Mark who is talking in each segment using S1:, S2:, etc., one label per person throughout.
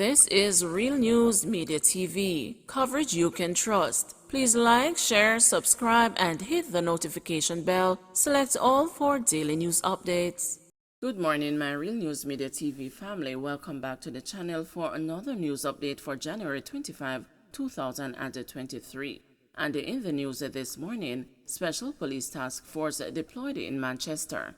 S1: This is Real News Media TV, coverage you can trust. Please like, share, subscribe, and hit the notification bell. Select all for daily news updates. Good morning, my Real News Media TV family. Welcome back to the channel for another news update for January 25, 2023. And in the news this morning, Special Police Task Force deployed in Manchester.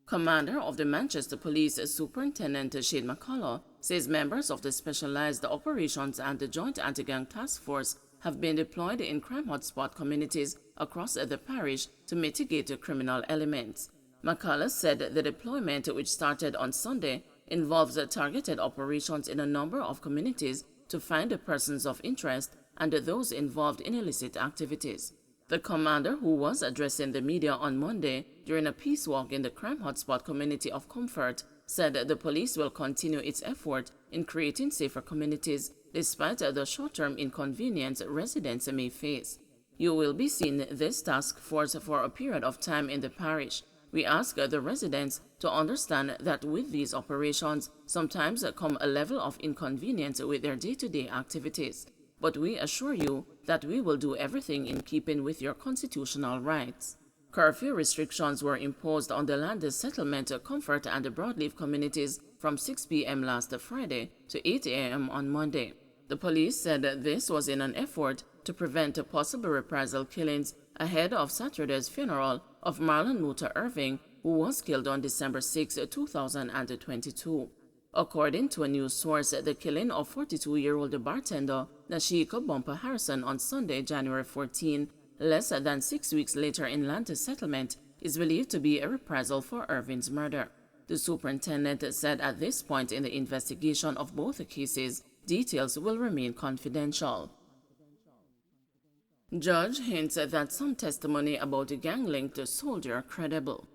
S1: Commander of the Manchester Police, Superintendent Shane McCullough, says members of the Specialized Operations and the Joint Anti-Gang Task Force have been deployed in crime hotspot communities across the parish to mitigate criminal elements. McCullough said the deployment, which started on Sunday, involves targeted operations in a number of communities to find the persons of interest and those involved in illicit activities. The commander, who was addressing the media on Monday during a peace walk in the crime hotspot community of Comfort, said the police will continue its effort in creating safer communities despite the short-term inconvenience residents may face. You will be seeing this task force for a period of time in the parish. We ask the residents to understand that with these operations sometimes come a level of inconvenience with their day-to-day activities. But we assure you that we will do everything in keeping with your constitutional rights. Curfew restrictions were imposed on the land settlement, Comfort, and the Broadleaf communities from 6 p.m. last Friday to 8 a.m. on Monday. The police said this was in an effort to prevent possible reprisal killings ahead of Saturday's funeral of Marlon Muta Irving, who was killed on December 6, 2022. According to a news source, the killing of 42-year-old bartender Nashika Bumper Harrison on Sunday, January 14, less than 6 weeks later in land settlement, is believed to be a reprisal for Irving's murder. The superintendent said at this point in the investigation of both cases, details will remain confidential. Judge hints that some testimony about a gang-linked soldier credible.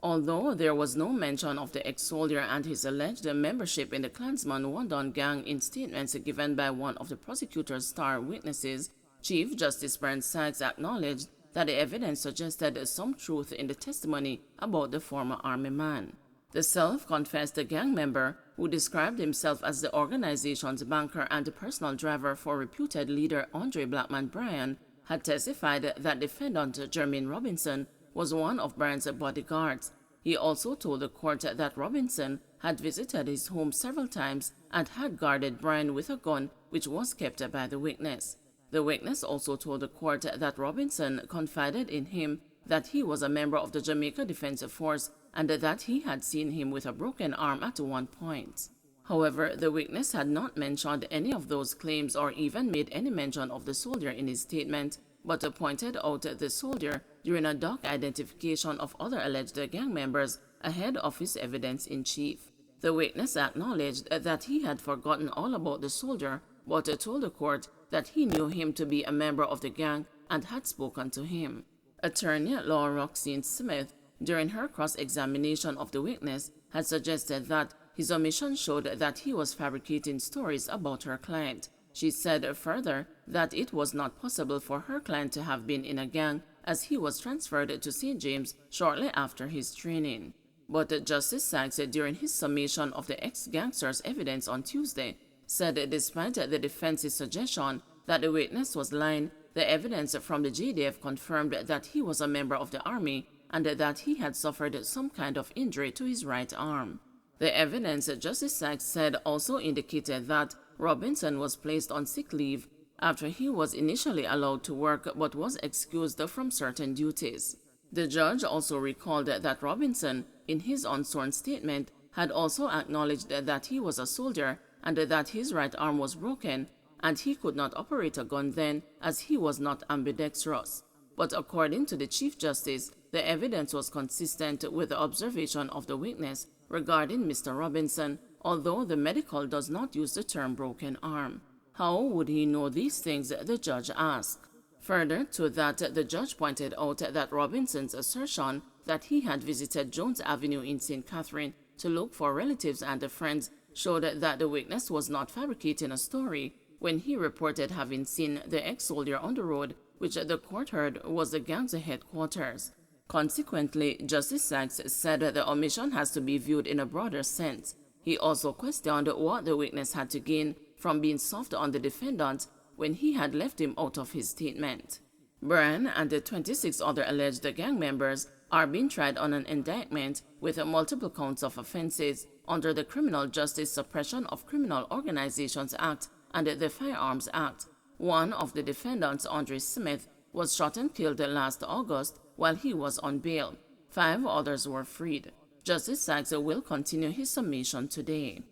S1: Although there was no mention of the ex-soldier and his alleged membership in the Klansman Wandon gang in statements given by one of the prosecutor's star witnesses, Chief Justice Brian Sykes acknowledged that the evidence suggested some truth in the testimony about the former army man. The self-confessed gang member, who described himself as the organization's banker and the personal driver for reputed leader Andre Blackman Bryan, had testified that defendant Jermaine Robinson was one of Bryan's bodyguards. He also told the court that Robinson had visited his home several times and had guarded Bryan with a gun which was kept by the witness. The witness also told the court that Robinson confided in him that he was a member of the Jamaica Defense Force and that he had seen him with a broken arm at one point. However, the witness had not mentioned any of those claims or even made any mention of the soldier in his statement, but pointed out the soldier during a doc identification of other alleged gang members ahead of his evidence-in-chief. The witness acknowledged that he had forgotten all about the soldier, but told the court that he knew him to be a member of the gang and had spoken to him. Attorney-at-law Roxanne Smith, during her cross-examination of the witness, had suggested that his omission showed that he was fabricating stories about her client. She said further that it was not possible for her client to have been in a gang as he was transferred to St. James shortly after his training. But Justice Sykes, during his summation of the ex-gangster's evidence on Tuesday, said despite the defense's suggestion that the witness was lying, the evidence from the JDF confirmed that he was a member of the army and that he had suffered some kind of injury to his right arm. The evidence, Justice Sykes said, also indicated that Robinson was placed on sick leave after he was initially allowed to work but was excused from certain duties. The judge also recalled that Robinson, in his unsworn statement, had also acknowledged that he was a soldier and that his right arm was broken and he could not operate a gun then as he was not ambidextrous. But according to the Chief Justice, the evidence was consistent with the observation of the witness regarding Mr. Robinson, although the medical does not use the term broken arm. How would he know these things, the judge asked. Further to that, the judge pointed out that Robinson's assertion that he had visited Jones Avenue in St. Catherine to look for relatives and friends showed that the witness was not fabricating a story when he reported having seen the ex-soldier on the road, which the court heard was the gang's headquarters. Consequently, Justice Sykes said the omission has to be viewed in a broader sense. He also questioned what the witness had to gain from being soft on the defendant when he had left him out of his statement. Brian and the 26 other alleged gang members are being tried on an indictment with multiple counts of offenses under the Criminal Justice Suppression of Criminal Organizations Act and the Firearms Act. One of the defendants, Andre Smith, was shot and killed last August while he was on bail. 5 others were freed. Justice Sykes will continue his summation today.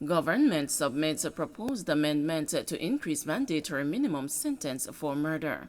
S1: Government submits a proposed amendment to increase mandatory minimum sentence for murder.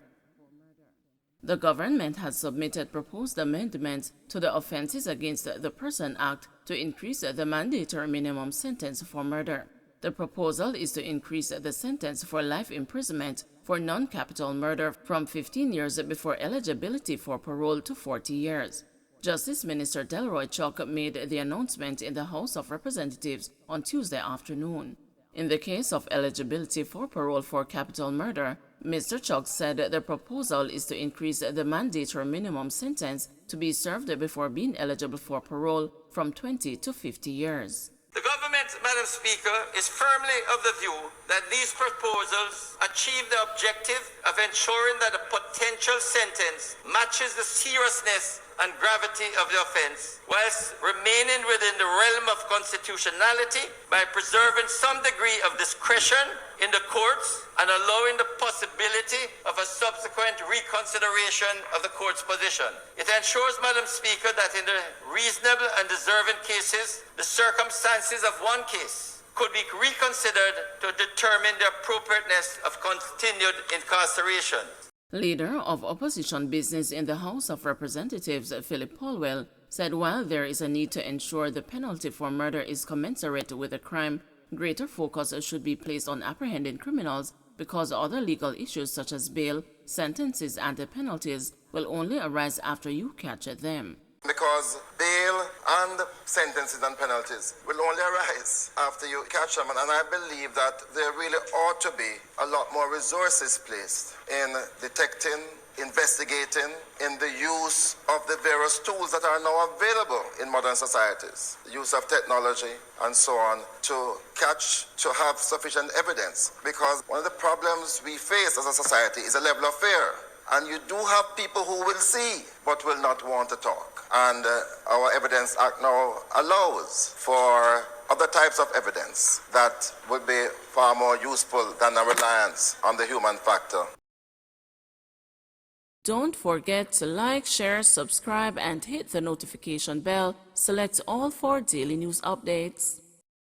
S1: The government has submitted proposed amendments to the Offenses Against the Person Act to increase the mandatory minimum sentence for murder. The proposal is to increase the sentence for life imprisonment for non-capital murder from 15 years before eligibility for parole to 40 years. Justice Minister Delroy Chuck made the announcement in the House of Representatives on Tuesday afternoon. In the case of eligibility for parole for capital murder, Mr. Chuck said the proposal is to increase the mandatory minimum sentence to be served before being eligible for parole from 20 to 50 years.
S2: The government, Madam Speaker, is firmly of the view that these proposals achieve the objective of ensuring that the potential sentence matches the seriousness and gravity of the offense, whilst remaining within the realm of constitutionality by preserving some degree of discretion in the courts and allowing the possibility of a subsequent reconsideration of the court's position. It ensures, Madam Speaker, that in the reasonable and deserving cases, the circumstances of one case could be reconsidered to determine the appropriateness of continued incarceration.
S1: Leader of opposition business in the House of Representatives, Philip Polwell, said while there is a need to ensure the penalty for murder is commensurate with the crime, greater focus should be placed on apprehending criminals because other legal issues such as bail, sentences, and the penalties will only arise after you catch them.
S3: Because bail and sentences and penalties will only arise after you catch them. And I believe that there really ought to be a lot more resources placed in detecting, investigating, in the use of the various tools that are now available in modern societies, the use of technology and so on, to catch, to have sufficient evidence. Because one of the problems we face as a society is a level of fear. And you do have people who will see but will not want to talk. And our Evidence Act now allows for other types of evidence that would be far more useful than a reliance on the human factor.
S1: Don't forget to like, share, subscribe, and hit the notification bell. Select all for daily news updates.